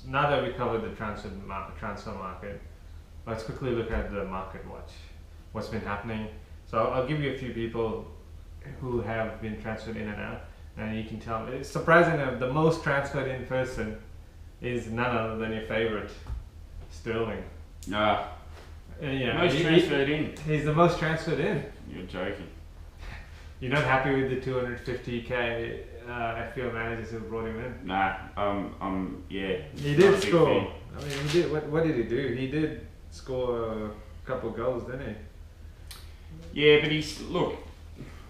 now that we covered the transfer market, let's quickly look at the market watch. What's been happening? So I'll give you a few people who have been transferred in and out, and you can tell. It's surprising that the most transferred in person is none other than your favorite, Sterling. Ah, Yeah, most transferred in. He's the most transferred in. You're joking. You're not happy with the 250k FPL managers who brought him in? Nah, yeah. He not a did big score. fan. I mean, he did. What did he do? He did score a couple goals, didn't he? Yeah, but he's look.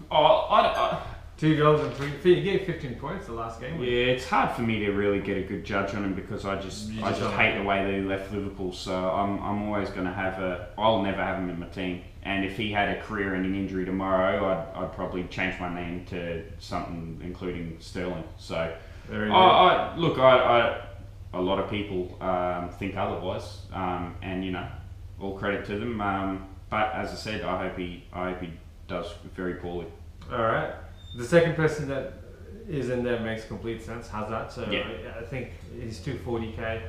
I 2 goals and 3. He gave 15 points the last game. yeah, it's hard for me to really get a good judge on him because I just don't hate the way that he left Liverpool. So I'm always going to I'll never have him in my team. And if he had a career-ending injury tomorrow, I'd probably change my name to something including Sterling. So look, a lot of people think otherwise, and you know, all credit to them. But as I said, I hope he does very poorly. All right. The second person that is in there makes complete sense. Hazard. So Yeah. I think he's 240k.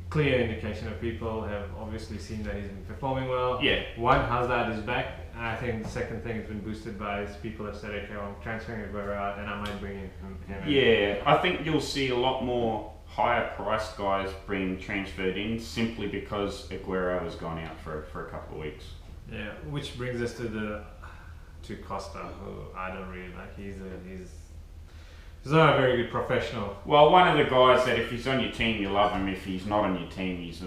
Clear indication of people have obviously seen that he's been performing well. Yeah. One, Hazard is back. I think the second thing has been boosted by is people have said, okay, well, I'm transferring Aguero out and I might bring him in. Yeah, I think you'll see a lot more higher priced guys being transferred in simply because Aguero has gone out for a couple of weeks. Yeah, which brings us to Costa, who I don't really like. He's not a very good professional. Well, one of the guys that if he's on your team, you love him. If he's not on your team, he's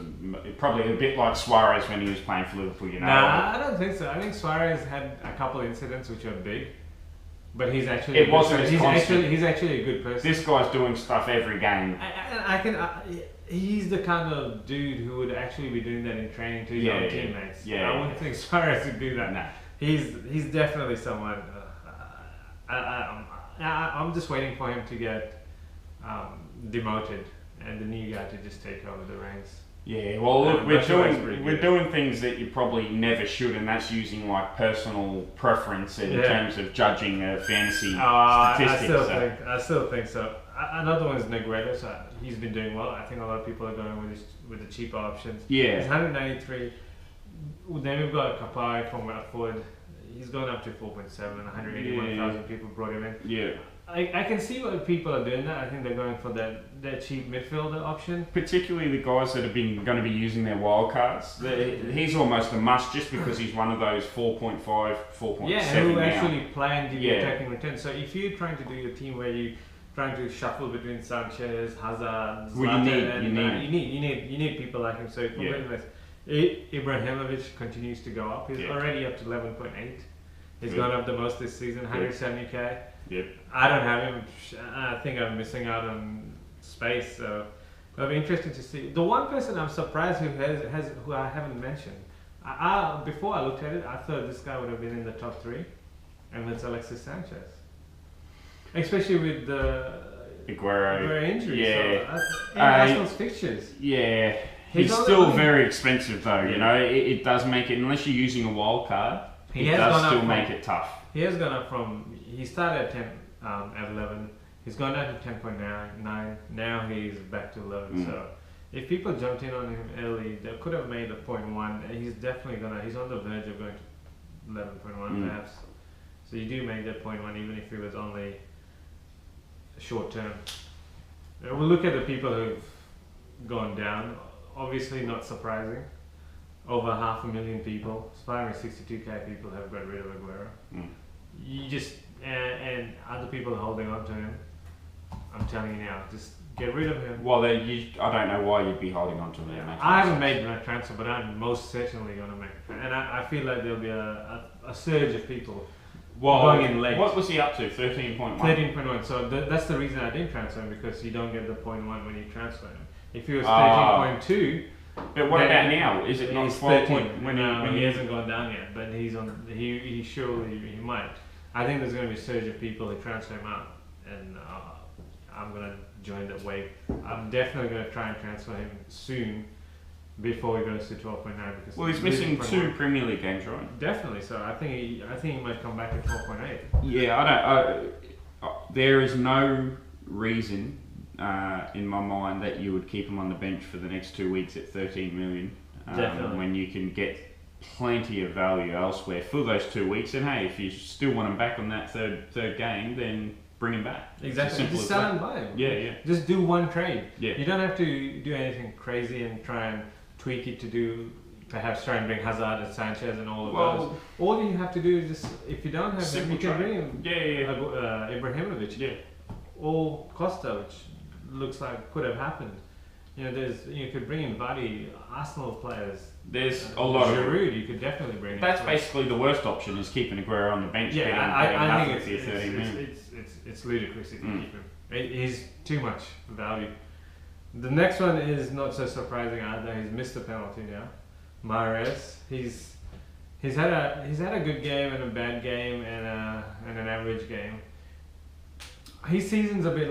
probably a bit like Suarez when he was playing for Liverpool, you know. Nah, I don't think so. I think Suarez had a couple of incidents which are big, but he's actually he's actually a good person. This guy's doing stuff every game. He's the kind of dude who would actually be doing that in training to his own teammates. Yeah, I wouldn't think Suarez would do that. Nah. He's definitely someone. I'm just waiting for him to get demoted and the new guy to just take over the reins. Yeah, well, look, Russia's we're doing things that you probably never should, and that's using like personal preference in terms of judging fantasy statistics. I still think so. Another one is Negredo. So he's been doing well. I think a lot of people are going with the cheaper options. Yeah, he's 193. Then we've got Kapai from Watford. He's gone up to 4.7. 181,000 people brought him in. Yeah. I can see why people are doing that. I think they're going for that cheap midfielder option. Particularly the guys that have been going to be using their wild cards. He's almost a must just because he's one of those 4.5, 4.7 Yeah, who now. actually play and give you attacking return. So if you're trying to do your team where you trying to shuffle between Sanchez, Hazard, Zlatan, you need people like him. So Ibrahimovic continues to go up. He's already up to 11.8. He's gone up the most this season, 170k. Yep. I don't have him. I think I'm missing out on space. So it'll be interesting to see. The one person I'm surprised who I haven't mentioned. Before I looked at it, I thought this guy would have been in the top 3, and that's Alexis Sanchez. Especially with the Aguero injury. Yeah. So, Arsenal's fixtures. Yeah. He's still very expensive though, you know. It does make it, unless you're using a wild card, it does still make it tough. He has gone up he started at 10 at 11. He's gone down to 10.9. Now he's back to 11. So if people jumped in on him early, they could have made a 0.1. He's definitely he's on the verge of going to 11.1 perhaps. So you do make that 0.1 even if it was only short term. We'll look at the people who've gone down. Obviously not surprising. Over 500,000 people, 562k people have got rid of Aguero. You just and other people holding on to him. I'm telling you now, just get rid of him. Well, I don't know why you'd be holding on to him. I haven't made my transfer, but I'm most certainly going to make a transfer. And I feel like there'll be a surge of people going in late. What was he up to? 13.1. 13.1. So that's the reason I didn't transfer him, because you don't get the 0.1 when you transfer him. If he was 13.2. But what about now? Is it not 12 when he hasn't gone down yet? But he's on. He surely he might. I think there's going to be a surge of people who transfer him out, and I'm going to join that wave. I'm definitely going to try and transfer him soon before he goes to 12.9. Because he's missing 2 Premier League games, right? Definitely. So I think he might come back at 12.8. Yeah, I don't. There is no reason in my mind that you would keep him on the bench for the next 2 weeks at 13 million. Definitely. When you can get plenty of value elsewhere for those 2 weeks. And hey, if you still want him back on that third game, then bring him back. Exactly. Just sell and buy him. Yeah. Just do one trade. Yeah. You don't have to do anything crazy and try and tweak it to do. Perhaps try and bring Hazard and Sanchez and all of those. All you have to do is just, if you don't have him, you can bring him. Ibrahimovic. Yeah. Or Costa, which looks like could have happened. You know, you could bring in Vardy, Arsenal players. There's a lot Giroud, of. you could definitely bring in. That's basically the worst option, is keeping Aguero on the bench. I think it's ludicrous if you keep him. He's too much value. The next one is not so surprising either. He's missed a penalty now. Mahrez. He's had a good game and a bad game and an average game. His season's a bit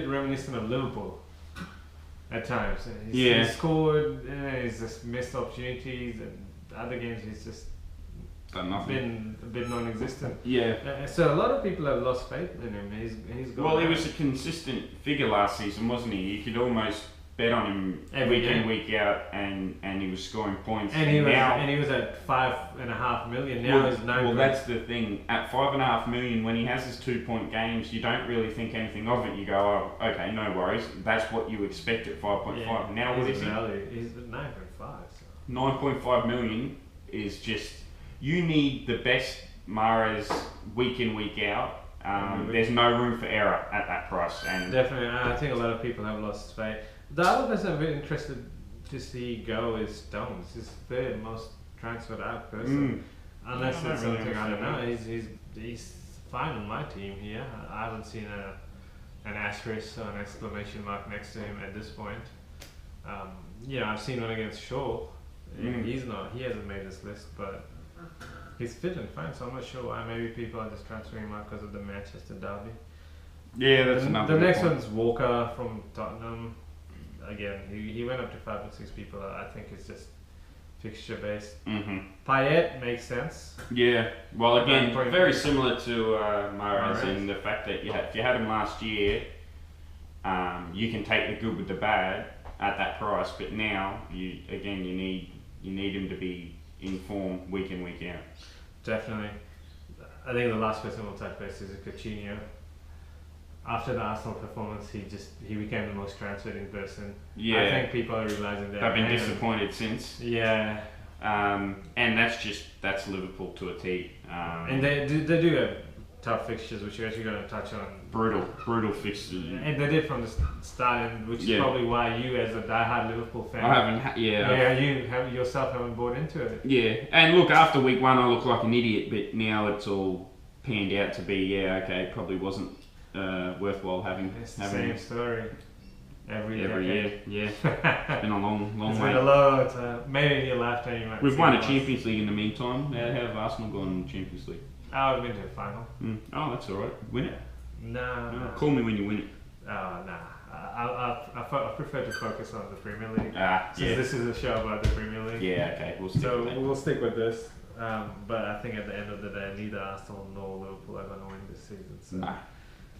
reminiscent of Liverpool at times. He's scored, he's just missed opportunities, and other games he's just done nothing. Been a bit non-existent. Yeah. So a lot of people have lost faith in him. He's gone. Well, he was a consistent figure last season, wasn't he? You could almost bet on him week in, week out, and he was scoring points. And he was at 5.5 million. Now he's 9. Well, that's the thing. At 5.5 million, when he has his 2-point games, you don't really think anything of it. You go, oh, okay, no worries. That's what you expect at 5.5. Yeah, now what is he? He's at 9.5. So. 9.5 million is just, you need the best Mahrez week in, week out. There's no room for error at that price. And definitely, I think a lot of people have lost faith. The other person I'm very interested to see go is Stones. He's the third most transferred out person. Unless it's something I don't know. He's fine on my team here. I haven't seen an asterisk or an exclamation mark next to him at this point. I've seen one against Shaw. He hasn't made this list, but he's fit and fine, so I'm not sure why. Maybe people are just transferring him out because of the Manchester derby. Yeah, that's another. The next one's Walker from Tottenham. Again, he went up to 5 or 6 people. I think it's just fixture based. Payet makes sense. Yeah, well, again, very similar to Mahrez in the fact that if you had him last year, you can take the good with the bad at that price. But now, you need him to be in form week in, week out. Definitely. I think the last person we'll touch base is Coutinho. After the Arsenal performance, he became the most transferred in person. Yeah, I think people are realising that. They've been disappointed since. Yeah, and that's Liverpool to a T. And they do have tough fixtures, which you're actually going to touch on. Brutal fixtures. And they did from the start, which is probably why you, as a die-hard Liverpool fan, I haven't. You yourself haven't bought into it. Yeah, and look, after week 1, I look like an idiot, but now it's all panned out to be it probably wasn't worthwhile having. It's the same story every year. Yeah, it's been a long it's way. Been a lot. Maybe in your lifetime you might. We've won a Champions League in the meantime. How have Arsenal gone in the Champions League? I've been to a final. Oh, that's all right. Win it. No. Call me when you win it. Oh, nah. I prefer to focus on the Premier League. This is a show about the Premier League. Yeah, okay. We'll stick with this. But I think at the end of the day, neither Arsenal nor Liverpool are going to win this season. So. Nah.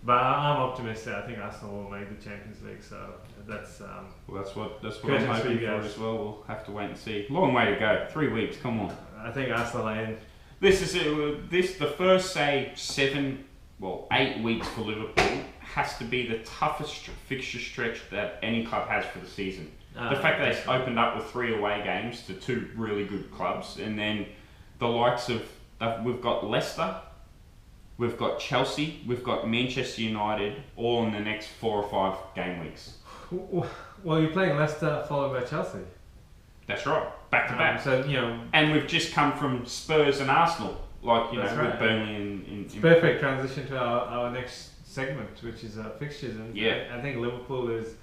But I'm optimistic. I think Arsenal will make the Champions League. So that's. That's what I'm hoping for as well. We'll have to wait and see. Long way to go. 3 weeks. Come on. I think Arsenal are in. This is it. The first 8 weeks for Liverpool has to be the toughest fixture stretch that any club has for the season. The fact that it's opened up with 3 away games to 2 really good clubs, and then the likes of we've got Leicester, we've got Chelsea, we've got Manchester United, all in the next 4 or 5 game weeks. Well, you're playing Leicester followed by Chelsea. That's right, back to back. So and we've just come from Spurs and Arsenal, with Burnley and it's perfect transition to our next segment, which is fixtures. And I think Liverpool is,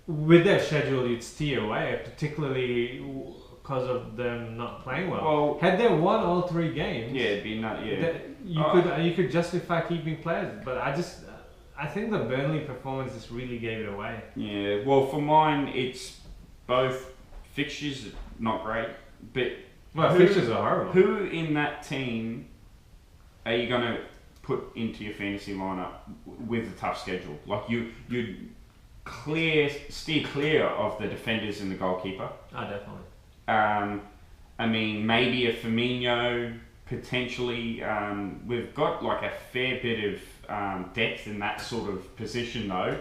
with their schedule, you'd steer away, particularly because of them not playing well. Had they won all 3 games, it'd be not. You could justify keeping players, but I think the Burnley performance just really gave it away. Yeah, well, for mine, it's both fixtures not great, but fixtures are horrible. Who in that team are you going to put into your fantasy lineup with a tough schedule. Like you'd steer clear of the defenders and the goalkeeper. Oh, definitely. I mean, maybe a Firmino, potentially. We've got like a fair bit of depth in that sort of position though.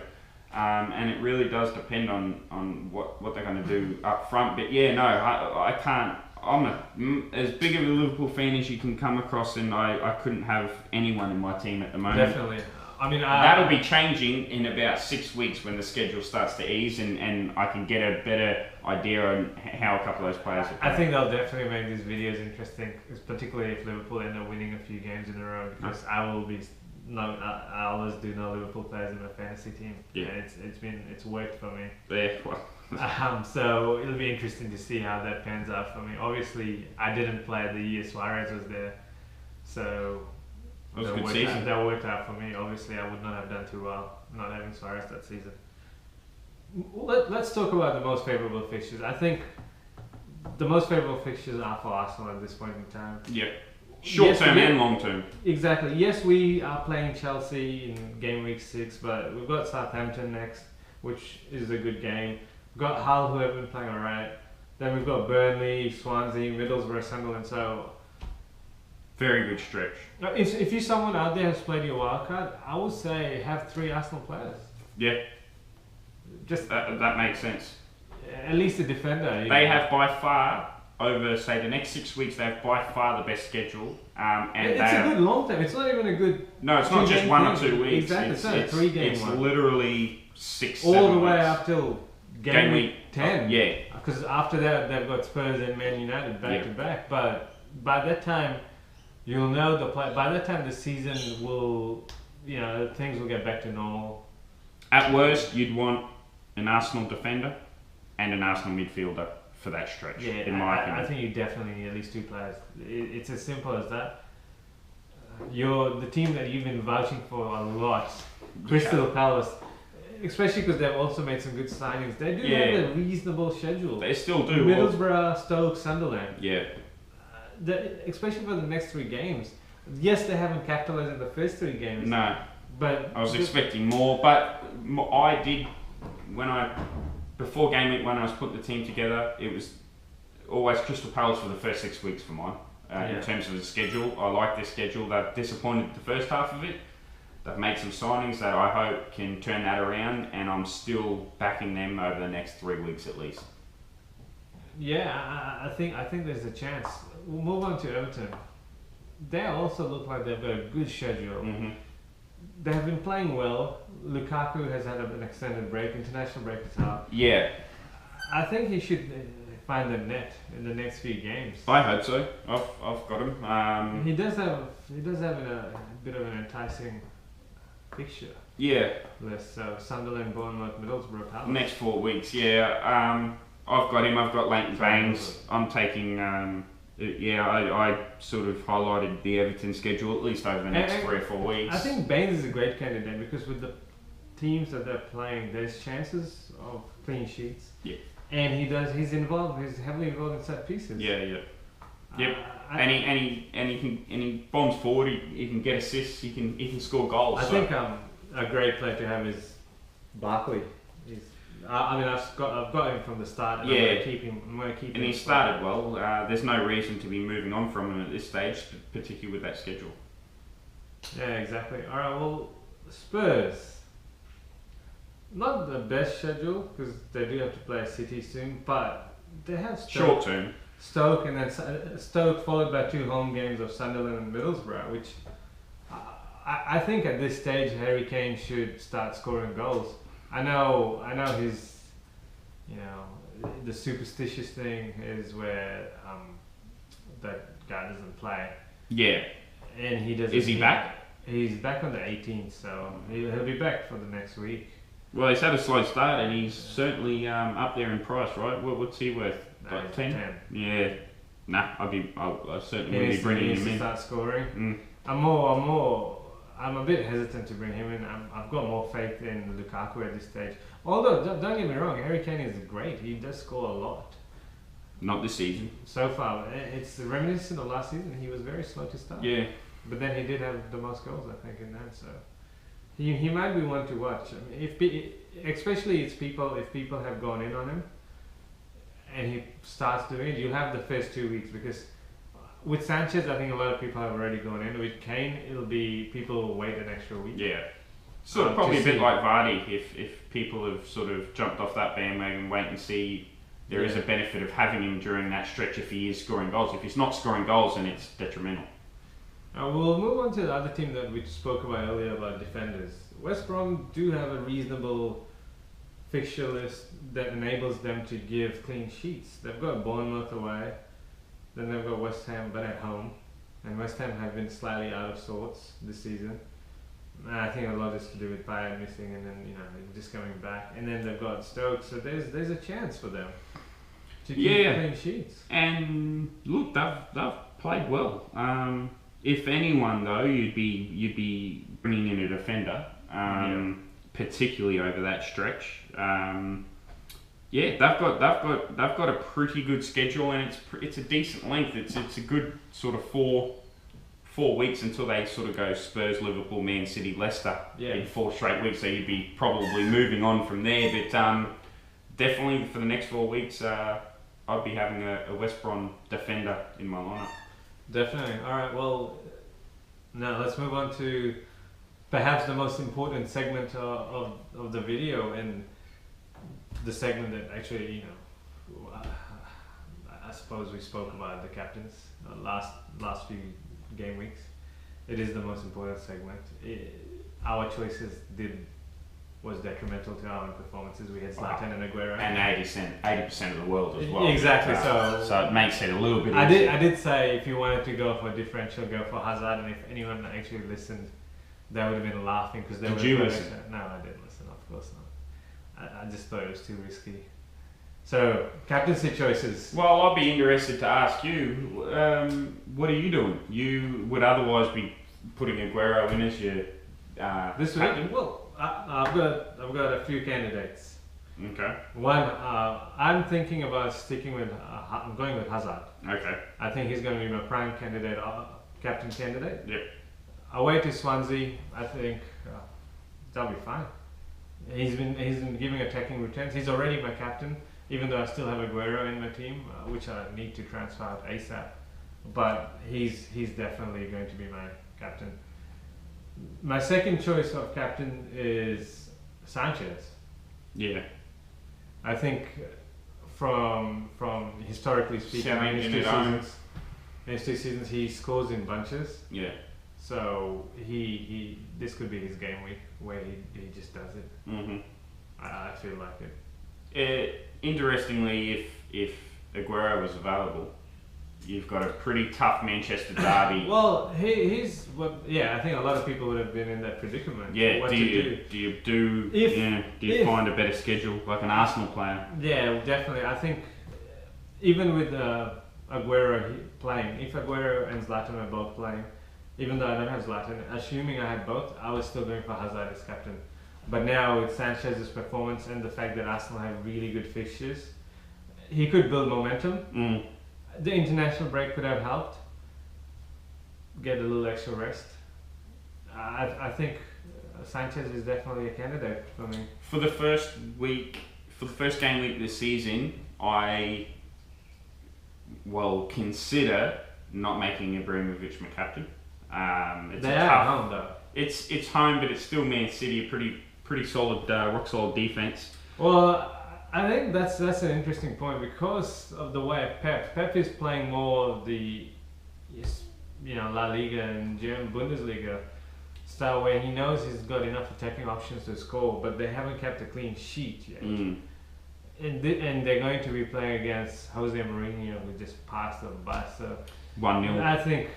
And it really does depend on what they're going to do up front. But yeah, no, I can't. I'm as big of a Liverpool fan as you can come across, and I couldn't have anyone in my team at the moment. Definitely. I mean, that'll be changing in about 6 weeks when the schedule starts to ease, and I can get a better idea on how a couple of those players are playing. I think they'll definitely make these videos interesting, particularly if Liverpool end up winning a few games in a row, because I always do know Liverpool players in my fantasy team. Yeah, it's worked for me. Yeah, well. So it'll be interesting to see how that pans out for me. Obviously, I didn't play the year Suarez was there, so it was a good season. That worked out for me. Obviously, I would not have done too well not having Suarez that season. Let's talk about the most favourable fixtures. I think the most favourable fixtures are for Arsenal at this point in time. Yeah. Short term and long term. Exactly. Yes, we are playing Chelsea in game week 6, but we've got Southampton next, which is a good game. We've got Hull, who have been playing alright. Then we've got Burnley, Swansea, Middlesbrough, Sunderland. So very good stretch. If you're someone out there who's played your wildcard, I would say have 3 Arsenal players. Yeah. Just that makes sense. At least a defender. They have by far, over say the next 6 weeks, they have by far the best schedule. And it's a good long term. It's not even a good. No, it's not just 1 or 2 weeks. Exactly, it's not a 3-game It's one. Literally 6, all 7 the way weeks. up till game week 10. Yeah. Because after that they've got Spurs and Man United back to back. But by that time, you'll know the play. By that time, the season will, things will get back to normal. At worst, you'd want an Arsenal defender and an Arsenal midfielder for that stretch. Yeah, in my opinion. I think you definitely need at least 2 players. It's as simple as that. The team that you've been vouching for a lot, Crystal Palace, especially because they've also made some good signings. They do have a reasonable schedule. They still do. Middlesbrough, Stoke, Sunderland. Yeah. Especially for the next 3 games. Yes, they haven't capitalised in the first 3 games. No. But I was expecting more, but I did before game week 1, I was putting the team together. It was always Crystal Palace for the first 6 weeks for mine. In terms of the schedule, I like their schedule. They've disappointed the first half of it. They've made some signings that I hope can turn that around, and I'm still backing them over the next 3 weeks at least. Yeah, I think there's a chance. We'll move on to Everton. They also look like they've got a good schedule. Mm-hmm. They have been playing well. Lukaku has had an extended break. International break is out. Yeah. I think he should find the net in the next few games. I hope so. I've got him. He does have a bit of an enticing fixture. Yeah. List. So Sunderland, Bournemouth, Middlesbrough, Palace. Next 4 weeks. Yeah. I've got him. I've got Leighton Baines. I'm taking. I sort of highlighted the Everton schedule at least over the next 3 or 4 weeks. I think Baines is a great candidate because with the teams that they're playing, there's chances of clean sheets. Yeah. And he's heavily involved in set pieces. Yeah. Yep. And he bombs forward. He can get assists. He can score goals. I think a great player to have is Barkley. I've got him from the start. And I'm going to keep him. And he started well. There's no reason to be moving on from him at this stage, particularly with that schedule. Yeah, exactly. All right. Well, Spurs. Not the best schedule because they do have to play City soon, but they have short term. Stoke and then Stoke followed by 2 home games of Sunderland and Middlesbrough, which I think at this stage Harry Kane should start scoring goals. I know his, the superstitious thing is where that guy doesn't play. Yeah. And he doesn't. Is he back? He's back on the 18th, so he'll be back for the next week. Well, he's had a slow start, and he's certainly up there in price, right? What's he worth? Like 10? Yeah. Nah, I'll certainly be bringing him in. To start scoring. I'm a bit hesitant to bring him in. I've got more faith in Lukaku at this stage. Although, don't get me wrong, Harry Kane is great. He does score a lot. Not this season. So far. It's reminiscent of last season. He was very slow to start. Yeah. but then he did have the most goals, I think, in that. So he might be one to watch. I mean, especially if people have gone in on him, and he starts doing it, you'll have the first 2 weeks, because with Sanchez, I think a lot of people have already gone in. With Kane, it'll be people will wait an extra week. Yeah. Sort of probably a bit like Vardy, if people have sort of jumped off that bandwagon, wait and see. There is a benefit of having him during that stretch if he is scoring goals. If he's not scoring goals, then it's detrimental. We'll move on to the other team that we spoke about earlier, about defenders. West Brom do have a reasonable fixture list that enables them to give clean sheets. They've got Bournemouth away, then they've got West Ham but at home, and West Ham have been slightly out of sorts this season. I think a lot is to do with Bayern missing and then just coming back, and then they've got Stoke, so there's a chance for them to keep clean sheets. And look, they've played well. If anyone though, you'd be bringing in a defender, particularly over that stretch. They've got a pretty good schedule, and it's a decent length. It's a good sort of four weeks until they sort of go Spurs, Liverpool, Man City, Leicester in 4 straight weeks. So you'd be probably moving on from there. But definitely for the next 4 weeks, I'd be having a West Brom defender in my lineup. Definitely. All right. Well, now let's move on to perhaps the most important segment of the video, and the segment that actually, I suppose we spoke about the captains last few game weeks. It is the most important segment. Our choices was detrimental to our own performances. We had Zlatan and Aguero, and 80% of the world as well. Exactly. So it makes it a little bit. I did say if you wanted to go for a differential, go for Hazard, and if anyone actually listened, they would have been laughing because they. Did you listen? No, I didn't listen. Of course not. I just thought it was too risky. So, captaincy choices. Well, I'll be interested to ask you, what are you doing? You would otherwise be putting Aguero in as your this captain? week? Well, I've got a few candidates. Okay. One, I'm thinking about sticking with. I'm going with Hazard. Okay. I think he's going to be my prime candidate, captain candidate. Yep. Away to Swansea, I think that'll be fine. He's been giving attacking returns. He's already my captain, even though I still have Aguero in my team, which I need to transfer out ASAP. But he's definitely going to be my captain. My second choice of captain is Sanchez. Yeah. I think from historically speaking, in his 2 seasons he scores in bunches. Yeah. So he this could be his game week where he just does it. Mm-hmm. I feel like it. Interestingly, if Aguero was available, you've got a pretty tough Manchester derby. Well, he's I think a lot of people would have been in that predicament. Yeah. What do you find a better schedule like an Arsenal player? Yeah, definitely. I think even with Aguero playing, if Aguero and Zlatan are both playing, even though I don't have Zlatan, assuming I had both, I was still going for Hazard as captain. But now with Sanchez's performance and the fact that Arsenal have really good fixtures, he could build momentum. The international break could have helped. Get a little extra rest. I think Sanchez is definitely a candidate for me. For the first game week this season, I consider not making Ibrahimovic my captain. They are at home though. It's home, but it's still Man City, a pretty solid, rock solid defense. Well, I think that's an interesting point because of the way Pep is playing more of the La Liga and German Bundesliga style, where he knows he's got enough attacking options to score, but they haven't kept a clean sheet yet. And they're going to be playing against Jose Mourinho, who just passed them by. So 1-0. I think.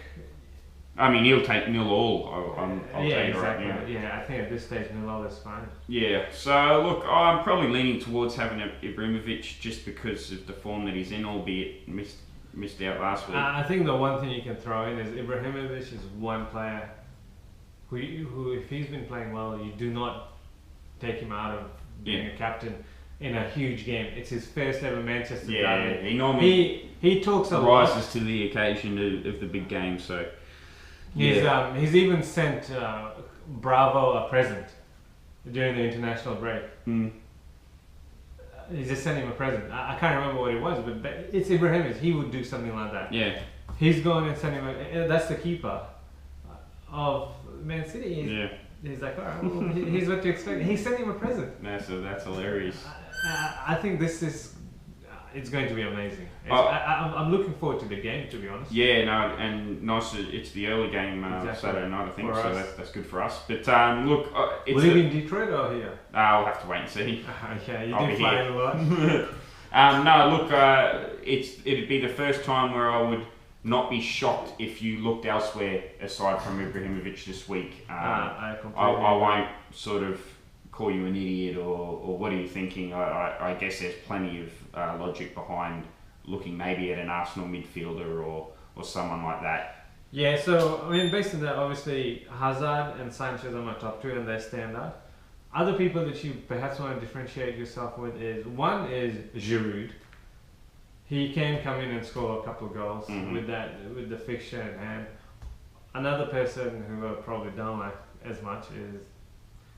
I mean, he'll take 0-all. I'll tell you exactly. right now. Yeah, I think at this stage 0-all is fine. Yeah. So look, I'm probably leaning towards having Ibrahimovic just because of the form that he's in, albeit missed out last week. I think the one thing you can throw in is Ibrahimovic is one player who if he's been playing well, you do not take him out of being a captain in a huge game. It's his first ever Manchester derby. Yeah, he normally he talks a lot. Rises to the occasion of the big game. So He's even sent Bravo a present during the international break. He just sent him a present. I can't remember what it was, but it's Ibrahimovic. He would do something like that. Yeah. He's going and sent him that's the keeper of Man City. He's like, all right, well, here's what to expect. He sent him a present. That's hilarious. I think this is... it's going to be amazing. I'm looking forward to the game, to be honest. Yeah, no, and nice. It's the early game Saturday night, I think, so that's good for us. But look, it's will you be in Detroit or here? I'll have to wait and see. Okay, you do fly a lot. No, look, it'd be the first time where I would not be shocked if you looked elsewhere aside from Ibrahimovic this week. I won't sort of call you an idiot or what are you thinking. I guess there's plenty of logic behind looking maybe at an Arsenal midfielder or someone like that. Yeah, so I mean, based on that, obviously Hazard and Sanchez are my top two and they stand out. Other people that you perhaps want to differentiate yourself with one is Giroud. He can come in and score a couple of goals with the fixture in hand. Another person who I probably don't like as much is,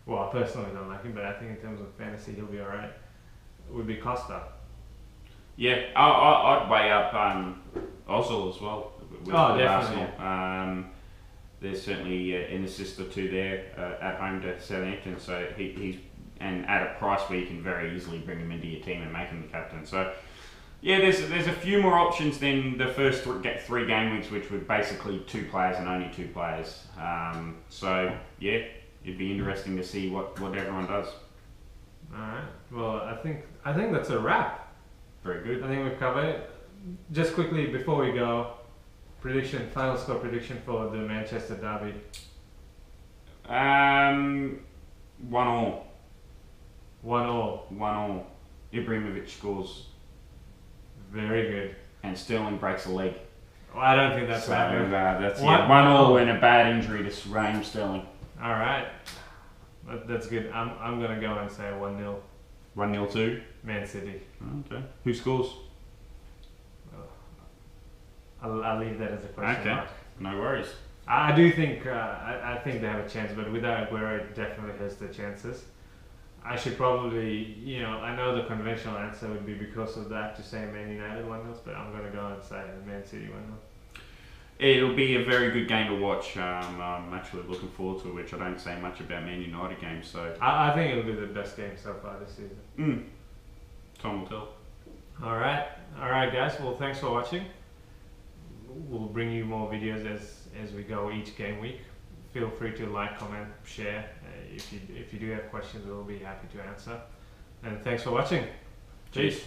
well, I personally don't like him, but I think in terms of fantasy he'll be alright, would be Costa. Yeah, I'd weigh up Ozil as well with definitely. Arsenal. There's certainly an assist or two there at home to Southampton, so he's and at a price where you can very easily bring him into your team and make him the captain. So yeah, there's a few more options than the first three game weeks, which were basically two players and only two players. So yeah, it'd be interesting to see what everyone does. Alright, well I think that's a wrap. Very good. I think we've covered it. Just quickly before we go, final score prediction for the Manchester derby. 1-1. 1-1. Ibrahimovic scores. Very good. And Sterling breaks a leg. Well, I don't think that's happening. That's 1-1 and a bad injury to Raheem Sterling. All right, that's good. I'm gonna go and say 1-0. 1-0 to Man City. Okay. Who scores? I'll leave that as a question mark. No worries. I do think I think they have a chance, but without Aguero, it definitely has the chances. I should probably, I know the conventional answer would be because of that to say Man United 1-0, but I'm going to go and say Man City 1-0. It'll be a very good game to watch. I'm actually looking forward to it, which I don't say much about Man United games. So I think it'll be the best game so far this season. Time will tell. All right, guys. Well, thanks for watching. We'll bring you more videos as we go each game week. Feel free to like, comment, share. If you do have questions, we'll be happy to answer. And thanks for watching. Cheers.